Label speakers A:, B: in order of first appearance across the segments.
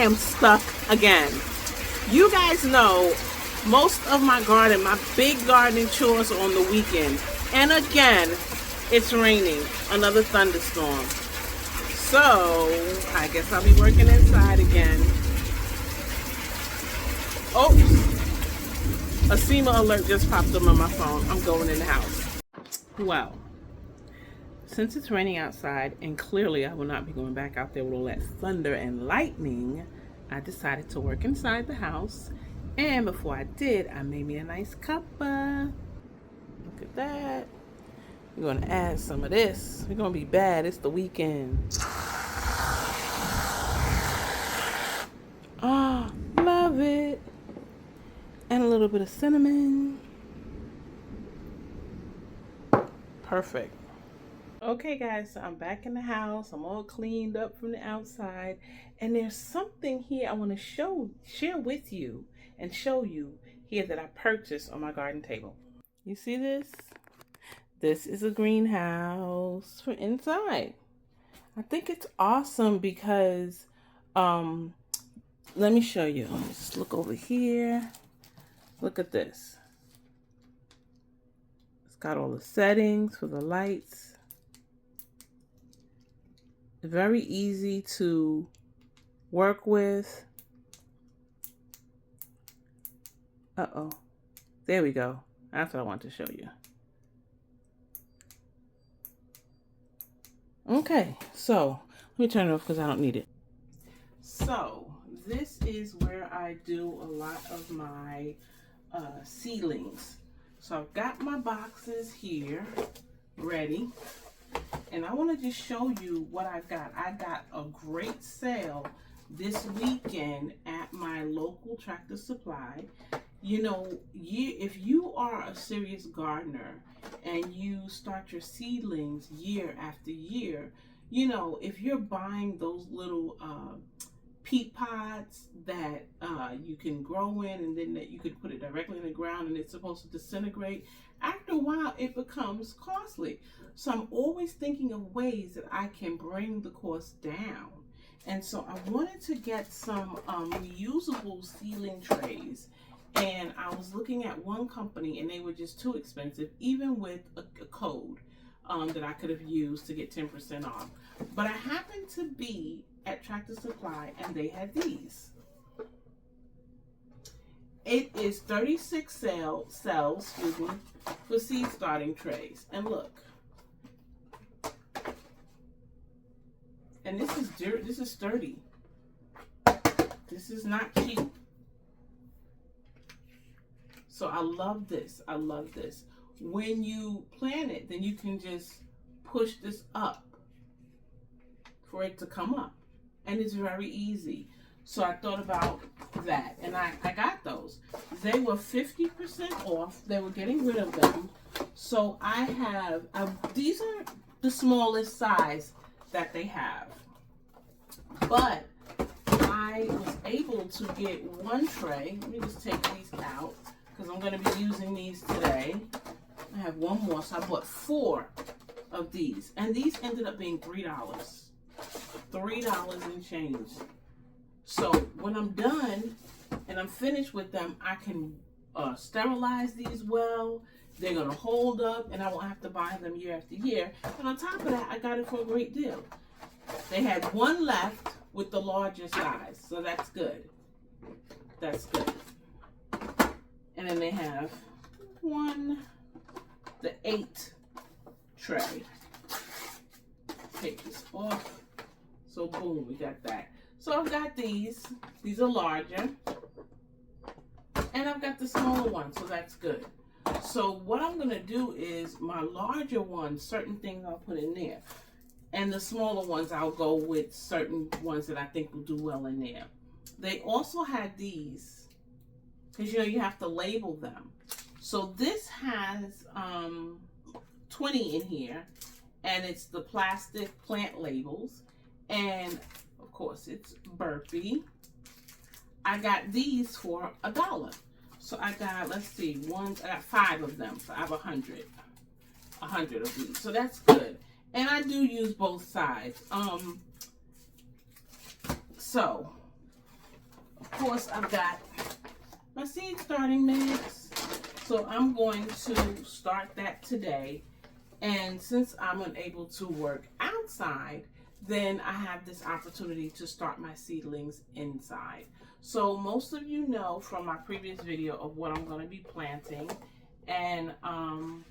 A: am stuck again. You guys know most of my big gardening chores are on the weekend. And again, it's raining. Another thunderstorm. So, I guess I'll be working inside again. Oops. A SEMA alert just popped up on my phone. I'm going in the house. Well, since it's raining outside, and clearly I will not be going back out there with all that thunder and lightning, I decided to work inside the house. And before I did, I made me a nice cuppa. Look at that. We're going to add some of this. We're going to be bad. It's the weekend. Oh, love it. And a little bit of cinnamon. Perfect. Okay guys, so I'm back in the house. I'm all cleaned up from the outside. And there's something here I want to share with you and show you here that I purchased on my garden table. You see this? This is a greenhouse for inside. I think it's awesome because, let me show you. Just look over here. Look at this. It's got all the settings for the lights. Very easy to work with. Uh-oh. There we go. That's what I want to show you. Okay, so let me turn it off because I don't need it. So this is where I do a lot of my seedlings. So I've got my boxes here ready. And I want to just show you what I've got. I got a great sale this weekend at my local Tractor Supply. You know, if you are a serious gardener and you start your seedlings year after year, you know, if you're buying those little peat pods that you can grow in and then that you could put it directly in the ground and it's supposed to disintegrate, after a while it becomes costly. So I'm always thinking of ways that I can bring the cost down. And so I wanted to get some reusable seedling trays. And I was looking at one company and they were just too expensive, even with a code that I could have used to get 10% off. But I happened to be at Tractor Supply and they had these. It is 36 cells, for seed starting trays. And look. And this is sturdy. This is not cheap. So I love this. I love this. When you plant it, then you can just push this up for it to come up. And it's very easy. So I thought about that. And I got those. They were 50% off. They were getting rid of them. So I have, these are the smallest size that they have. But I was able to get one tray. Let me just take these out, because I'm going to be using these today. I have one more, so I bought 4 of these. And these ended up being $3. $3 and change. So when I'm done and I'm finished with them, I can sterilize these well. They're going to hold up and I won't have to buy them year after year. And on top of that, I got it for a great deal. They had one left with the larger size, so that's good. That's good. And then they have the 8 tray. Take this off. So boom, we got that. So I've got these. These are larger. And I've got the smaller one, so that's good. So what I'm going to do is my larger ones, certain things I'll put in there. And the smaller ones, I'll go with certain ones that I think will do well in there. They also had these, because you know you have to label them. So this has 20 in here, and it's the plastic plant labels. And of course it's burpee. I got these for $1. So I got, let's see, I got 5 of them. So I have 100 of these. So that's good. And I do use both sides. So Of course, I've got my seed starting mix. So I'm going to start that today. And since I'm unable to work outside, then I have this opportunity to start my seedlings inside. So most of you know from my previous video of what I'm going to be planting. And I'm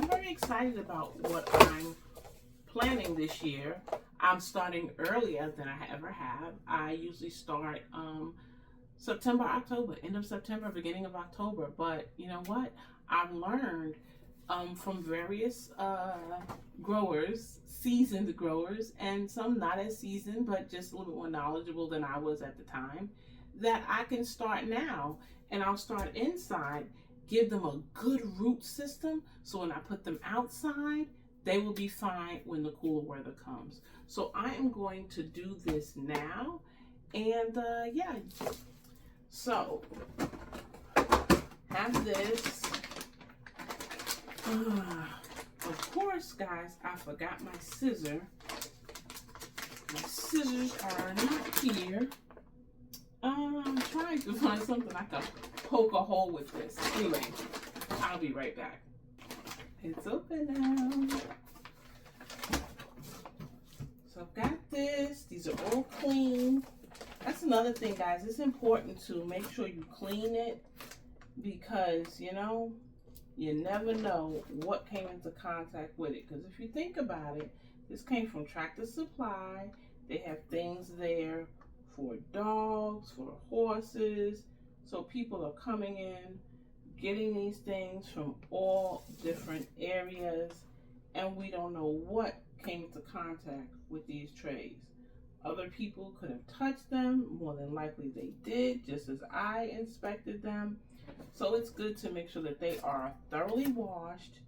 A: very excited about what I'm planting this year. I'm starting earlier than I ever have. I usually start September, October, end of September, beginning of October. But you know what? I've learned from various growers, seasoned growers, and some not as seasoned, but just a little bit more knowledgeable than I was at the time, that I can start now. And I'll start inside, give them a good root system, so when I put them outside, they will be fine when the cooler weather comes. So I am going to do this now. And yeah, so have this. Of course, guys, I forgot my scissor. My scissors are not here. I'm trying to find something I can poke a hole with this. Anyway, I'll be right back. It's open now. So I've got this. These are all clean. That's another thing, guys. It's important to make sure you clean it because, you know, you never know what came into contact with it. Because if you think about it, this came from Tractor Supply. They have things there for dogs, for horses. So people are coming in, getting these things from all different areas. And we don't know what came into contact with these trays. Other people could have touched them. More than likely they did, just as I inspected them. So it's good to make sure that they are thoroughly washed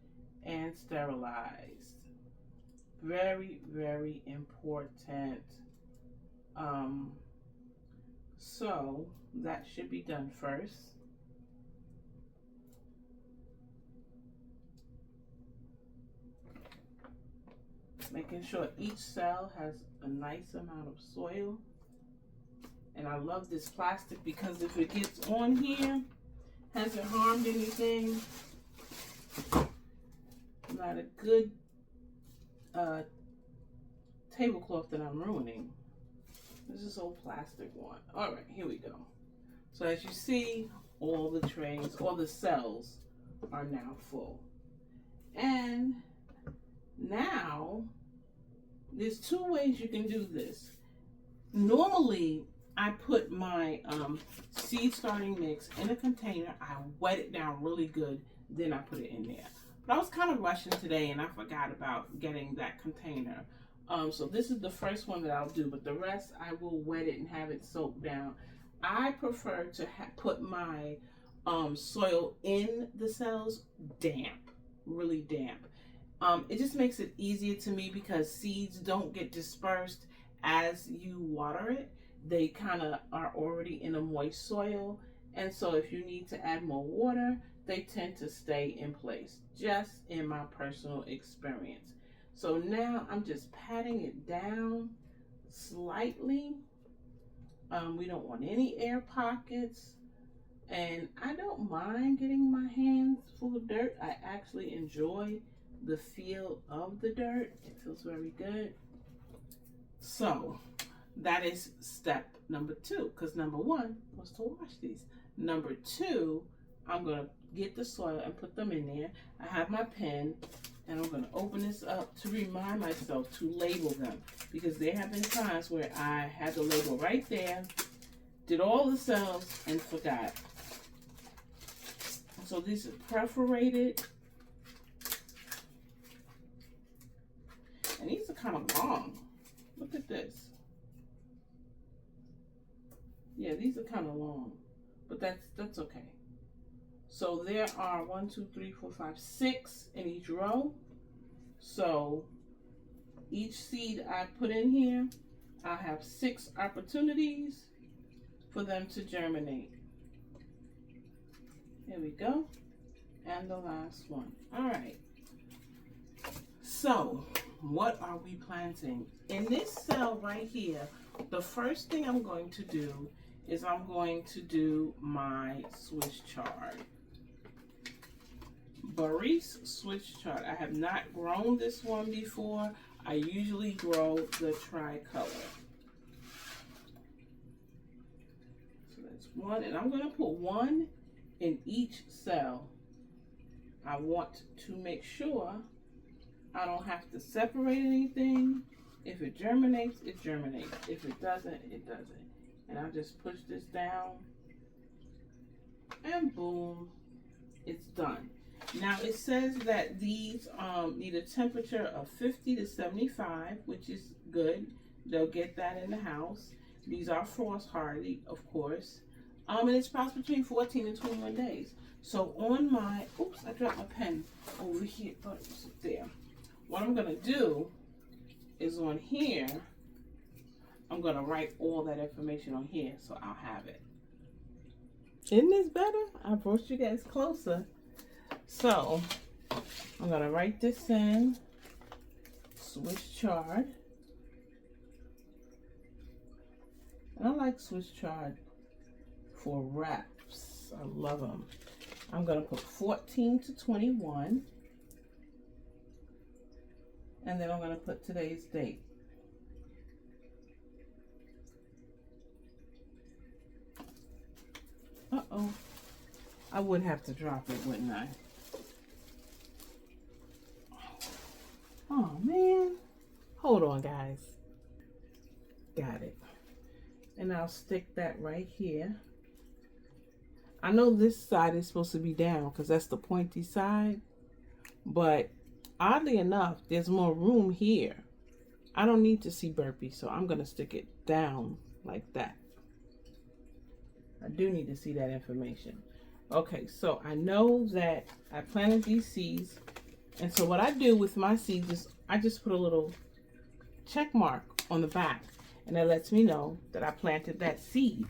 A: and sterilized. Very, very important. So that should be done first. Making sure each cell has a nice amount of soil. And I love this plastic because if it gets on here, hasn't harmed anything. Not a good tablecloth that I'm ruining. This is old plastic one. All right, here we go. So as you see, all the trays, all the cells are now full. And now, there's two ways you can do this. Normally, I put my seed starting mix in a container. I wet it down really good, then I put it in there. But I was kind of rushing today and I forgot about getting that container. So this is the first one that I'll do, but the rest I will wet it and have it soak down. I prefer to put my soil in the cells damp, really damp. It just makes it easier to me because seeds don't get dispersed as you water it. They kind of are already in a moist soil. And so if you need to add more water, they tend to stay in place, just in my personal experience. So now I'm just patting it down slightly. We don't want any air pockets. And I don't mind getting my hands full of dirt. I actually enjoy the feel of the dirt. It feels very good. So that is step number 2, because number 1 was to wash these. Number 2, I'm going to get the soil and put them in there. I have my pen and I'm going to open this up to remind myself to label them, because there have been times where I had the label right there, did all the cells and forgot. So these are perforated. And these are kind of long. Look at this. Yeah, these are kind of long, but that's okay. So there are 1, 2, 3, 4, 5, 6 in each row. So each seed I put in here, I have 6 opportunities for them to germinate. There we go. And the last one. All right. So what are we planting? In this cell right here, the first thing I'm going to do is I'm going to do my Swiss chard. Barrice Swiss chard. I have not grown this one before. I usually grow the tricolor. So that's one, and I'm going to put one in each cell. I want to make sure I don't have to separate anything. If it germinates, it germinates. If it doesn't, it doesn't. And I'll just push this down, and boom, it's done. Now it says that these need a temperature of 50 to 75, which is good. They'll get that in the house. These are frost hardy, of course. And it sprouts between 14 and 21 days. So on my, oops, I dropped my pen over here. Thought it was there. What I'm gonna do is on here, I'm gonna write all that information on here so I'll have it. Isn't this better? I brought you guys closer. So I'm gonna write this in, Swiss chard. And I like Swiss chard for wraps. I love them. I'm gonna put 14 to 21. And then I'm gonna put today's date. Uh-oh. I would have to drop it, wouldn't I? Oh, man. Hold on, guys. Got it. And I'll stick that right here. I know this side is supposed to be down because that's the pointy side. But oddly enough, there's more room here. I don't need to see burpee, so I'm going to stick it down like that. I do need to see that information. Okay, so I know that I planted these seeds. And so what I do with my seeds is I just put a little check mark on the back. And that lets me know that I planted that seed.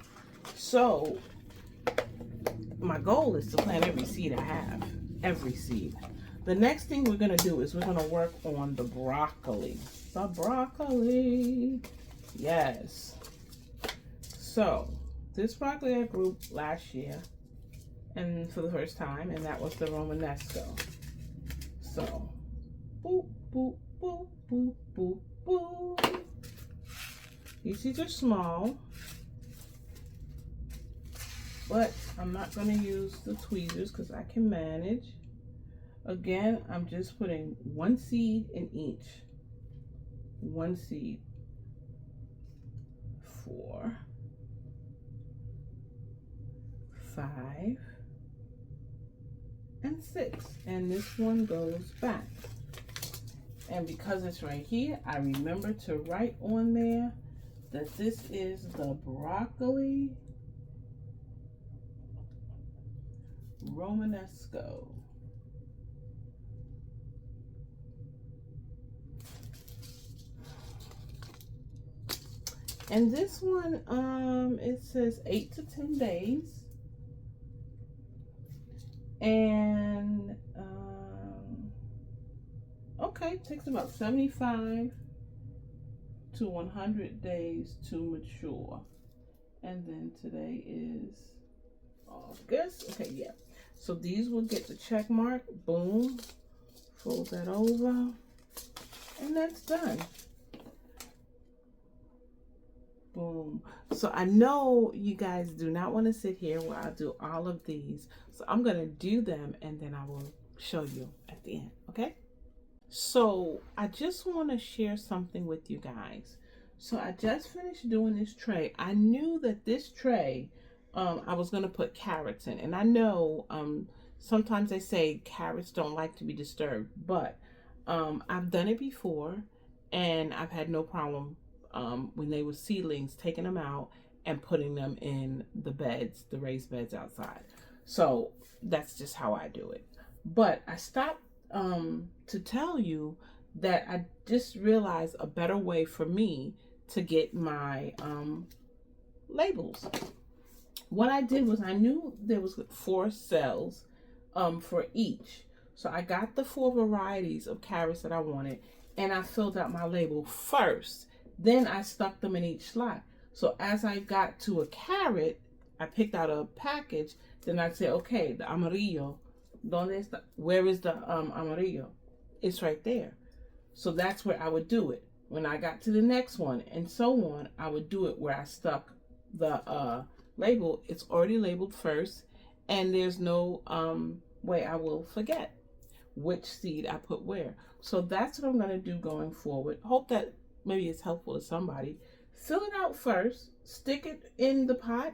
A: So my goal is to plant every seed I have. Every seed. The next thing we're going to do is we're going to work on the broccoli. The broccoli. Yes. So this broccoli I grew last year. And for the first time, and that was the Romanesco. So, boop, boop, boop, boop, boop, boop. These seeds are small, but I'm not going to use the tweezers because I can manage. Again, I'm just putting one seed in each. One seed. 4, 5, and 6, and this one goes back. And because it's right here, I remember to write on there that this is the broccoli Romanesco. And this one, it says 8 to 10 days. And, okay, it takes about 75 to 100 days to mature. And then today is August. Okay, yeah. So these will get the check mark. Boom. Fold that over. And that's done. Boom. So I know you guys do not want to sit here while I do all of these. So I'm going to do them and then I will show you at the end. Okay? So I just want to share something with you guys. So I just finished doing this tray. I knew that this tray, I was going to put carrots in. And I know sometimes they say carrots don't like to be disturbed. But I've done it before and I've had no problem when they were seedlings, taking them out and putting them in the beds, the raised beds outside. So that's just how I do it. But I stopped to tell you that I just realized a better way for me to get my labels. What I did was I knew there was 4 cells for each. So I got the 4 varieties of carrots that I wanted and I filled out my label first. Then I stuck them in each slot. So as I got to a carrot, I picked out a package. Then I'd say, okay, the amarillo. ¿Dónde está? Where is the amarillo? It's right there. So that's where I would do it. When I got to the next one and so on, I would do it where I stuck the label. It's already labeled first, and there's no way I will forget which seed I put where. So that's what I'm going to do going forward. Hope that maybe it's helpful to somebody. Fill it out first, stick it in the pot,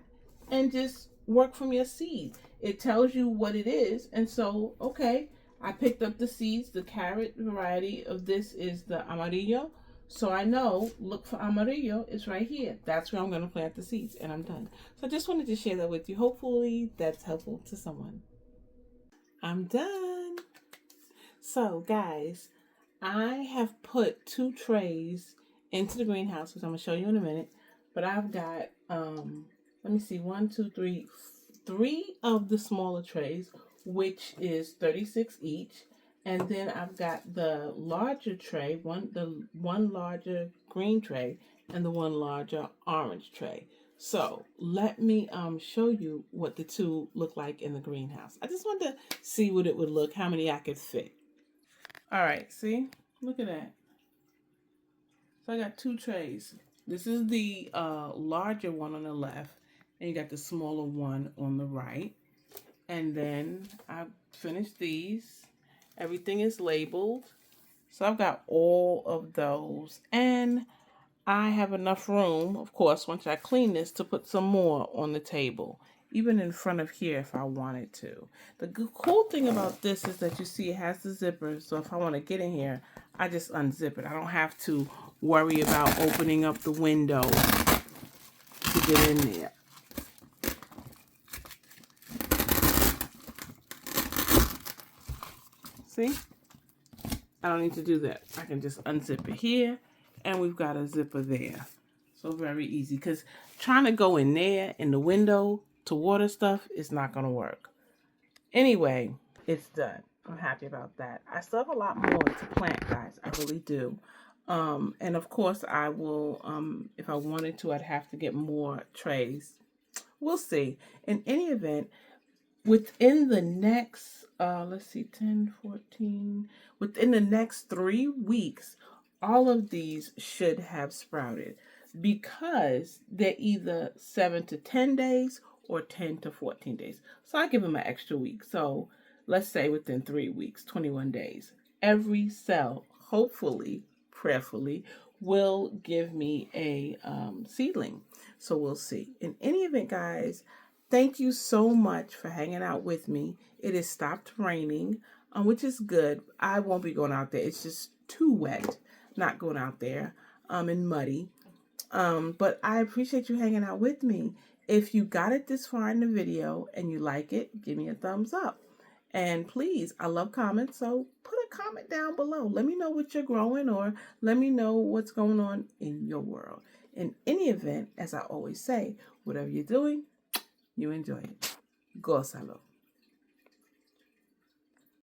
A: and just work from your seed. It tells you what it is, and so, okay, I picked up the seeds. The carrot variety of this is the amarillo. So I know, look for amarillo, it's right here. That's where I'm going to plant the seeds, and I'm done. So I just wanted to share that with you. Hopefully that's helpful to someone. I'm done. So guys, I have put 2 trays into the greenhouse, which I'm going to show you in a minute. But I've got, let me see, 1, 2, 3, 3 of the smaller trays, which is 36 each. And then I've got the larger tray, the one larger green tray and the one larger orange tray. So let me show you what the 2 look like in the greenhouse. I just wanted to see what it would look, how many I could fit. All right, see? Look at that. So I got 2 trays. This is the larger one on the left, and you got the smaller one on the right. And then I finished these. Everything is labeled. So I've got all of those. And I have enough room, of course, once I clean this, to put some more on the table. Even in front of here if I wanted to. The cool thing about this is that you see it has the zipper. So if I want to get in here, I just unzip it. I don't have to worry about opening up the window to get in there. See? I don't need to do that. I can just unzip it here, and we've got a zipper there. So very easy, because trying to go in there in the window to water stuff is not going to work. Anyway, it's done. I'm happy about that. I still have a lot more to plant, guys. I really do. And of course, I will, if I wanted to, I'd have to get more trays. We'll see. In any event, within the next, let's see, 10, 14, within the next 3 weeks, all of these should have sprouted because they're either 7 to 10 days or 10 to 14 days. So I give them an extra week. So let's say within 3 weeks, 21 days, every cell, hopefully, prayerfully, will give me a seedling. So we'll see. In any event, guys, thank you so much for hanging out with me. It has stopped raining, which is good. I won't be going out there. It's just too wet, not going out there and muddy. But I appreciate you hanging out with me. If you got it this far in the video and you like it, give me a thumbs up. And please, I love comments, so put a comment down below. Let me know what you're growing, or let me know what's going on in your world. In any event, as I always say, whatever you're doing, you enjoy it. Gózalo.